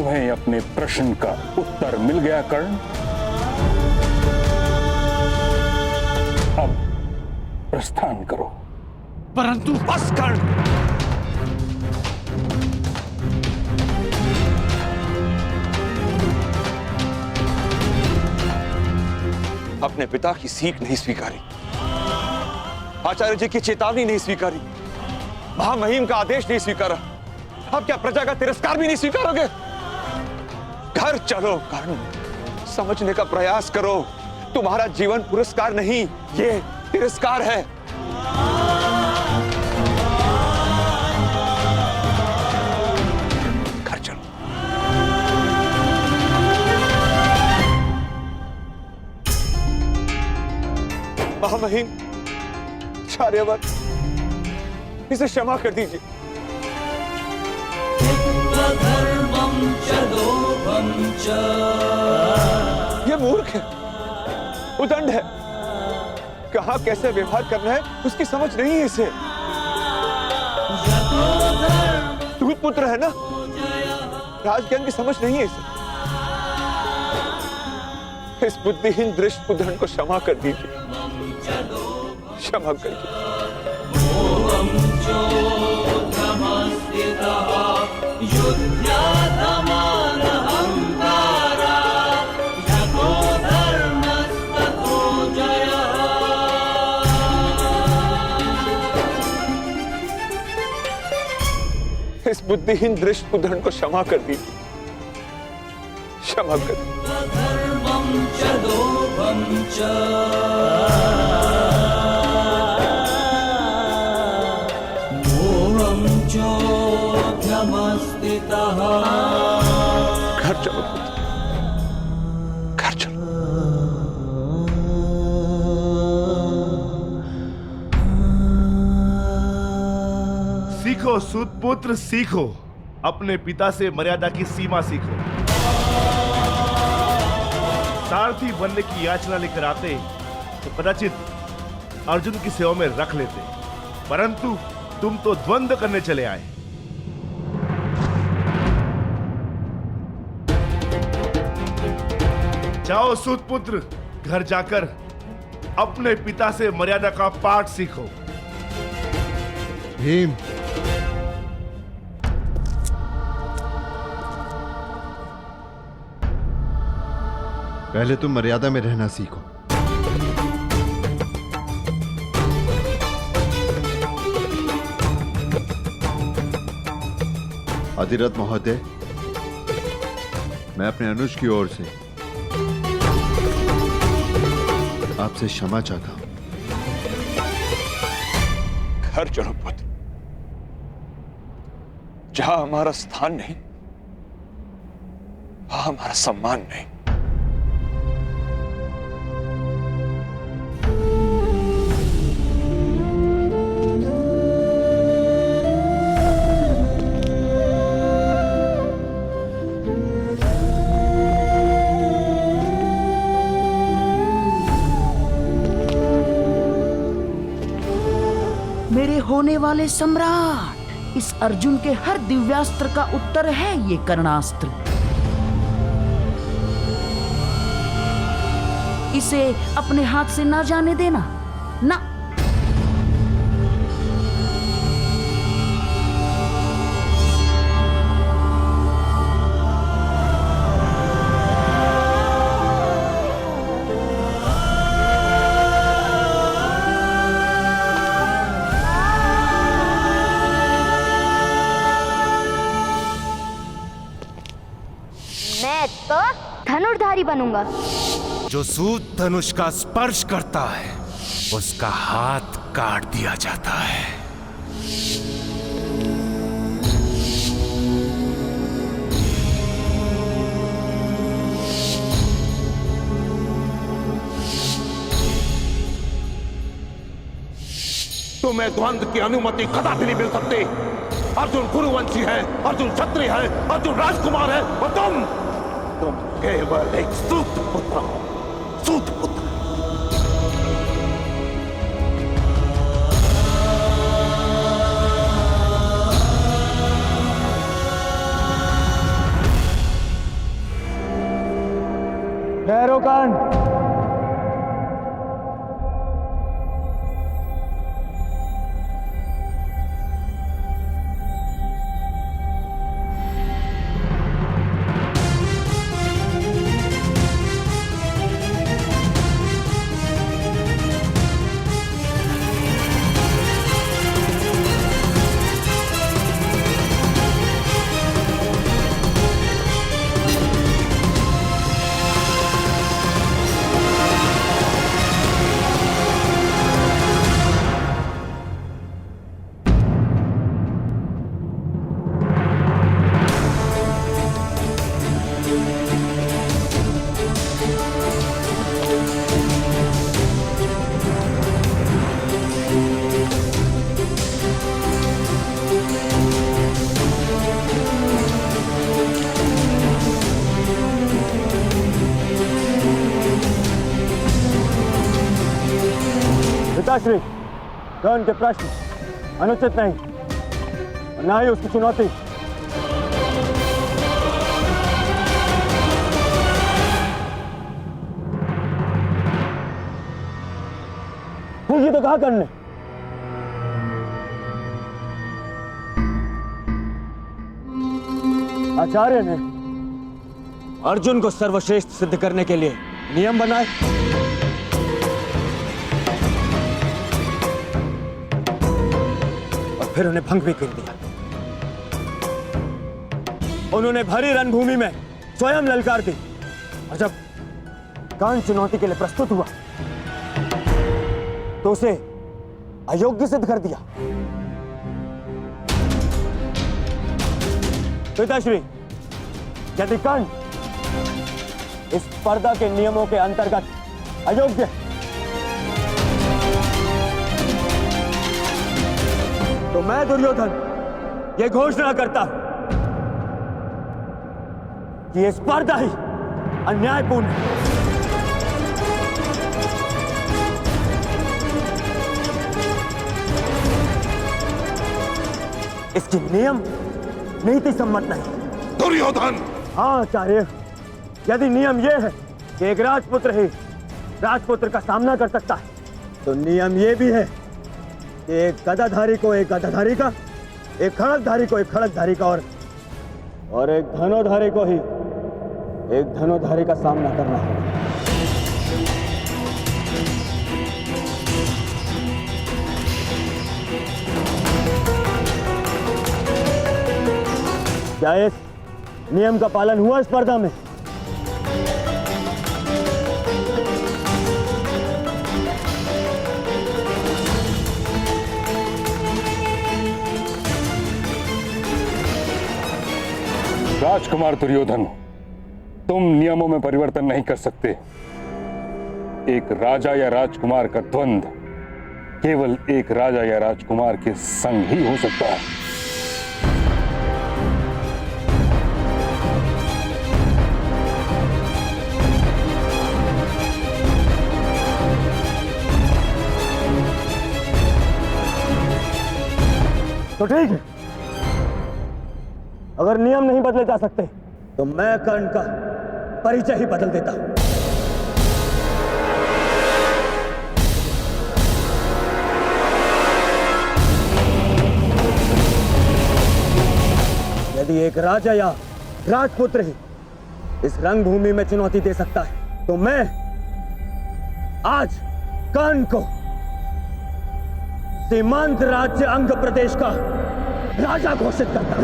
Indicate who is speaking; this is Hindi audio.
Speaker 1: तुम्हें अपने प्रश्न का उत्तर मिल गया कर्ण? अब प्रस्थान करो।
Speaker 2: परंतु
Speaker 3: बस कर्ण, अपने पिता की सीख नहीं स्वीकारी, आचार्य जी की चेतावनी नहीं स्वीकारी, महामहिम का आदेश नहीं स्वीकारा, अब क्या प्रजा का तिरस्कार भी नहीं स्वीकारोगे? घर चलो कर्ण, समझने का प्रयास करो। तुम्हारा जीवन पुरस्कार नहीं, ये तिरस्कार है। घर चलो। महामहिम, आचार्यवर, इसे क्षमा कर दीजिए। ये मूर्ख है, उदंड है, कहां कैसे व्यवहार करना है उसकी समझ नहीं है इसे। दूत पुत्र है ना, राजज्ञान की समझ नहीं है इसे। इस बुद्धिहीन दृष्ट उदंड को क्षमा कर दीजिए, क्षमा कर दीजिए। इस बुद्धिहीन दृष्ट उदंड को क्षमा कर दीजिए, क्षमा कर घर चलो, घर चलो।
Speaker 4: सीखो सूतपुत्र, सीखो, अपने पिता से मर्यादा की सीमा सीखो। सारथी बनने की याचना लेकर आते तो कदाचित अर्जुन की सेवा में रख लेते, परंतु तुम तो द्वंद्व करने चले आए। जाओ सूतपुत्र, घर जाकर अपने पिता से मर्यादा का पाठ सीखो।
Speaker 5: भीम, पहले तुम मर्यादा में रहना सीखो। अधिरथ महोदय, मैं अपने अनुज की ओर से आपसे क्षमा चाहता हूं।
Speaker 3: घर चलो पुत्र, जहां हमारा स्थान नहीं, वहां हमारा सम्मान नहीं।
Speaker 6: मेरे होने वाले सम्राट, इस अर्जुन के हर दिव्यास्त्र का उत्तर है ये कर्णास्त्र। इसे अपने हाथ से ना जाने देना, ना।
Speaker 7: मैं तो धनुर्धारी बनूंगा।
Speaker 2: जो सूत धनुष का स्पर्श करता है उसका हाथ काट दिया जाता है।
Speaker 8: तुम्हें द्वंद्व की अनुमति कदापि नहीं मिल सकती। अर्जुन कुरुवंशी है, अर्जुन क्षत्रिय है, अर्जुन राजकुमार है, और तुम केवल एक सूत पुत्र हो, सूत पुत्र।
Speaker 9: ठहरो कर्ण। पिताश्री, कर्ण के प्रश्न अनुचित नहीं और ना ही उसकी चुनौती। ये तो कहा कर्ण ने। आचार्य ने अर्जुन को सर्वश्रेष्ठ सिद्ध करने के लिए नियम बनाए, फिर उन्हें भंग भी कर दिया। उन्होंने भरी रणभूमि में स्वयं ललकार दी और जब कर्ण चुनौती के लिए प्रस्तुत हुआ तो उसे अयोग्य सिद्ध कर दिया। पिताश्री, यदि कर्ण इस स्पर्धा के नियमों के अंतर्गत अयोग्य तो मैं दुर्योधन ये घोषणा करता हूं कि ये स्पर्धा ही अन्यायपूर्ण है। इसकी नियम नीति सम्मत नहीं।
Speaker 8: दुर्योधन!
Speaker 9: हाँ आचार्य, यदि नियम यह है कि एक राजपुत्र ही राजपुत्र का सामना कर सकता है, तो नियम यह भी है कि एक गदाधारी को एक गदाधारी का, एक खड़गधारी को एक खड़गधारी का और एक धनुर्धारी को ही एक धनुर्धारी का सामना करना है। क्या इस नियम का पालन हुआ स्पर्धा में?
Speaker 1: राजकुमार दुर्योधन, तुम नियमों में परिवर्तन नहीं कर सकते। एक राजा या राजकुमार का द्वंद्व केवल एक राजा या राजकुमार के संग ही हो सकता है।
Speaker 9: तो ठीक है, अगर नियम नहीं बदले जा सकते तो मैं कर्ण का परिचय ही बदल देता हूं। यदि एक राजा या राजपुत्र ही इस रंगभूमि में चुनौती दे सकता है तो मैं आज कर्ण को सीमांत राज्य अंग प्रदेश का राजा घोषित करता।